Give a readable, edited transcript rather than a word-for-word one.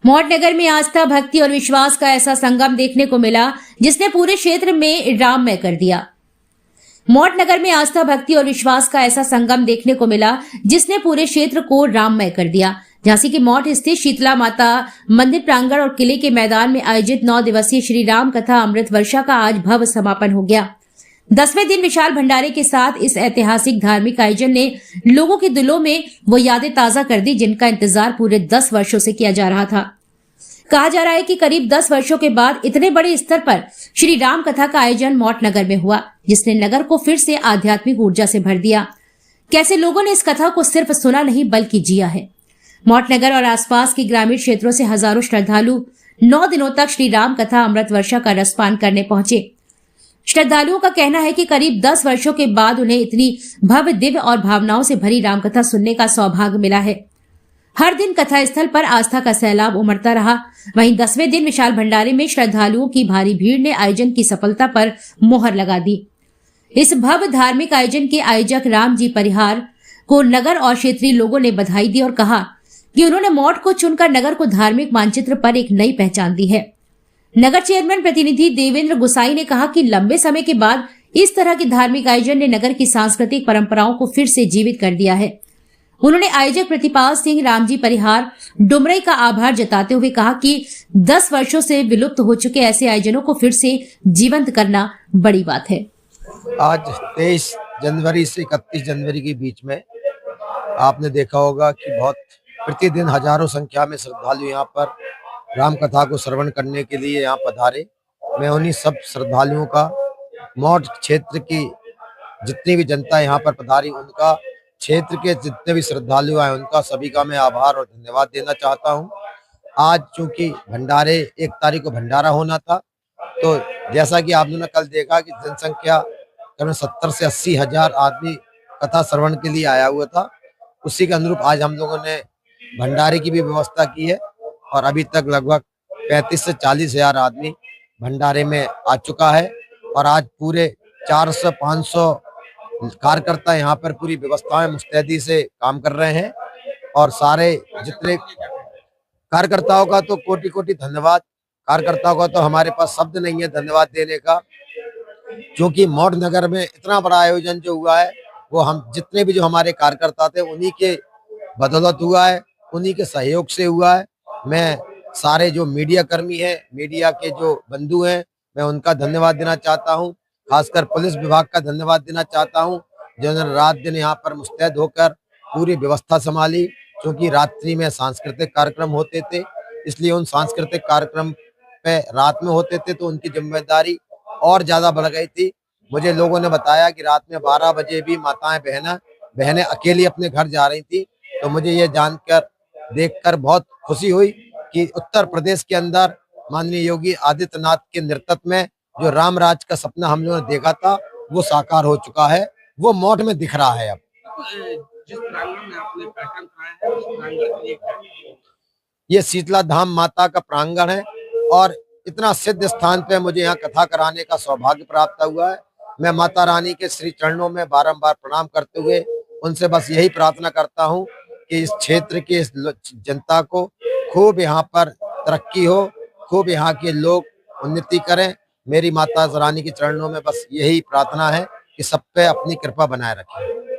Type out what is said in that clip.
मौट नगर में आस्था, भक्ति और विश्वास का ऐसा संगम देखने को मिला जिसने पूरे क्षेत्र में राममय कर दिया। मौट नगर में आस्था, भक्ति और विश्वास का ऐसा संगम देखने को मिला जिसने पूरे क्षेत्र को राममय कर दिया। झांसी के मौट स्थित शीतला माता मंदिर प्रांगण और किले के मैदान में आयोजित 9 दिवसीय श्री राम कथा अमृत वर्षा का आज भव्य समापन हो गया। 10वें दिन विशाल भंडारे के साथ इस ऐतिहासिक धार्मिक आयोजन ने लोगों के दिलों में वो यादें ताजा कर दी जिनका इंतजार पूरे 10 वर्षों से किया जा रहा था। कहा जा रहा है कि करीब 10 वर्षों के बाद इतने बड़े स्तर पर श्री राम कथा का आयोजन मौट नगर में हुआ, जिसने नगर को फिर से आध्यात्मिक ऊर्जा से भर दिया। कैसे लोगों ने इस कथा को सिर्फ सुना नहीं बल्कि जिया है। मौट नगर और आसपास के ग्रामीण क्षेत्रों से हजारों श्रद्धालु 9 दिनों तक श्री राम कथा अमृत वर्षा का रसपान करने पहुंचे। श्रद्धालुओं का कहना है कि करीब 10 वर्षों के बाद उन्हें इतनी भव्य, दिव्य और भावनाओं से भरी रामकथा सुनने का सौभाग्य मिला है। हर दिन कथा स्थल पर आस्था का सैलाब उमड़ता रहा। वहीं 10वें दिन विशाल भंडारे में श्रद्धालुओं की भारी भीड़ ने आयोजन की सफलता पर मोहर लगा दी। इस भव्य धार्मिक आयोजन के आयोजक राम जी परिहार को नगर और क्षेत्रीय लोगों ने बधाई दी और कहा कि उन्होंने मौट को चुनकर नगर को धार्मिक मानचित्र पर एक नई पहचान दी है। नगर चेयरमैन प्रतिनिधि देवेंद्र गुसाई ने कहा कि लंबे समय के बाद इस तरह के धार्मिक आयोजन ने नगर की सांस्कृतिक परंपराओं को फिर से जीवित कर दिया है। उन्होंने आयोजक प्रतिपाल सिंह, रामजी परिहार, डुमरई का आभार जताते हुए कहा कि 10 वर्षों से विलुप्त हो चुके ऐसे आयोजनों को फिर से जीवंत करना बड़ी बात है। आज 23 जनवरी से 31 जनवरी के बीच में आपने देखा होगा कि बहुत प्रतिदिन हजारों संख्या में श्रद्धालु यहाँ पर राम कथा को श्रवण करने के लिए यहाँ पधारे। मैं उन्हीं सब श्रद्धालुओं का, मौट क्षेत्र की जितनी भी जनता यहाँ पर पधारी, उनका, क्षेत्र के जितने भी श्रद्धालु आए, उनका सभी का मैं आभार और धन्यवाद देना चाहता हूँ। आज चूंकि भंडारे 1 तारीख को भंडारा होना था, तो जैसा कि आपने कल देखा कि जनसंख्या करीब 70 से 80 हजार आदमी कथा श्रवण के लिए आया हुआ था, उसी के अनुरूप आज हम लोगों ने भंडारे की भी व्यवस्था की है और अभी तक लगभग 35 से 40 हजार आदमी भंडारे में आ चुका है। और आज पूरे 400-500 कार्यकर्ता यहाँ पर पूरी व्यवस्था में मुस्तैदी से काम कर रहे हैं और सारे जितने कार्यकर्ताओं का तो कोटि कोटि धन्यवाद। कार्यकर्ताओं का तो हमारे पास शब्द नहीं है धन्यवाद देने का, क्योंकि मौट नगर में इतना बड़ा आयोजन जो हुआ है वो हम जितने भी जो हमारे कार्यकर्ता थे उन्हीं के बदौलत हुआ है, उन्हीं के सहयोग से हुआ है। मैं सारे जो मीडिया कर्मी हैं, मीडिया के जो बंधु हैं, मैं उनका धन्यवाद देना चाहता हूं। खासकर पुलिस विभाग का धन्यवाद देना चाहता हूं, जिन्होंने रात दिन यहाँ पर मुस्तैद होकर पूरी व्यवस्था संभाली। क्योंकि रात्रि में सांस्कृतिक कार्यक्रम होते थे, इसलिए उन सांस्कृतिक कार्यक्रम पे रात में होते थे तो उनकी जिम्मेदारी और ज्यादा बढ़ गई थी। मुझे लोगों ने बताया कि रात में 12 बजे भी माताएं बहनें अकेली अपने घर जा रही थी। तो मुझे ये जानकर, देखकर बहुत खुशी हुई कि उत्तर प्रदेश के अंदर माननीय योगी आदित्यनाथ के नेतृत्व में जो राम राज का सपना हम लोगों ने देखा था वो साकार हो चुका है, वो मौट में दिख रहा है। अब जिस प्रांगण में आपने बैठक खाया है उस प्रांगण के लिए ये शीतला धाम माता का प्रांगण है और इतना सिद्ध स्थान पे मुझे यहाँ कथा कराने का सौभाग्य प्राप्त हुआ है। मैं माता रानी के श्री चरणों में बारंबार प्रणाम करते हुए उनसे बस यही प्रार्थना करता हूँ कि इस क्षेत्र की इस जनता को खूब यहाँ पर तरक्की हो, खूब यहाँ के लोग उन्नति करें। मेरी माता रानी के चरणों में बस यही प्रार्थना है कि सब पे अपनी कृपा बनाए रखें।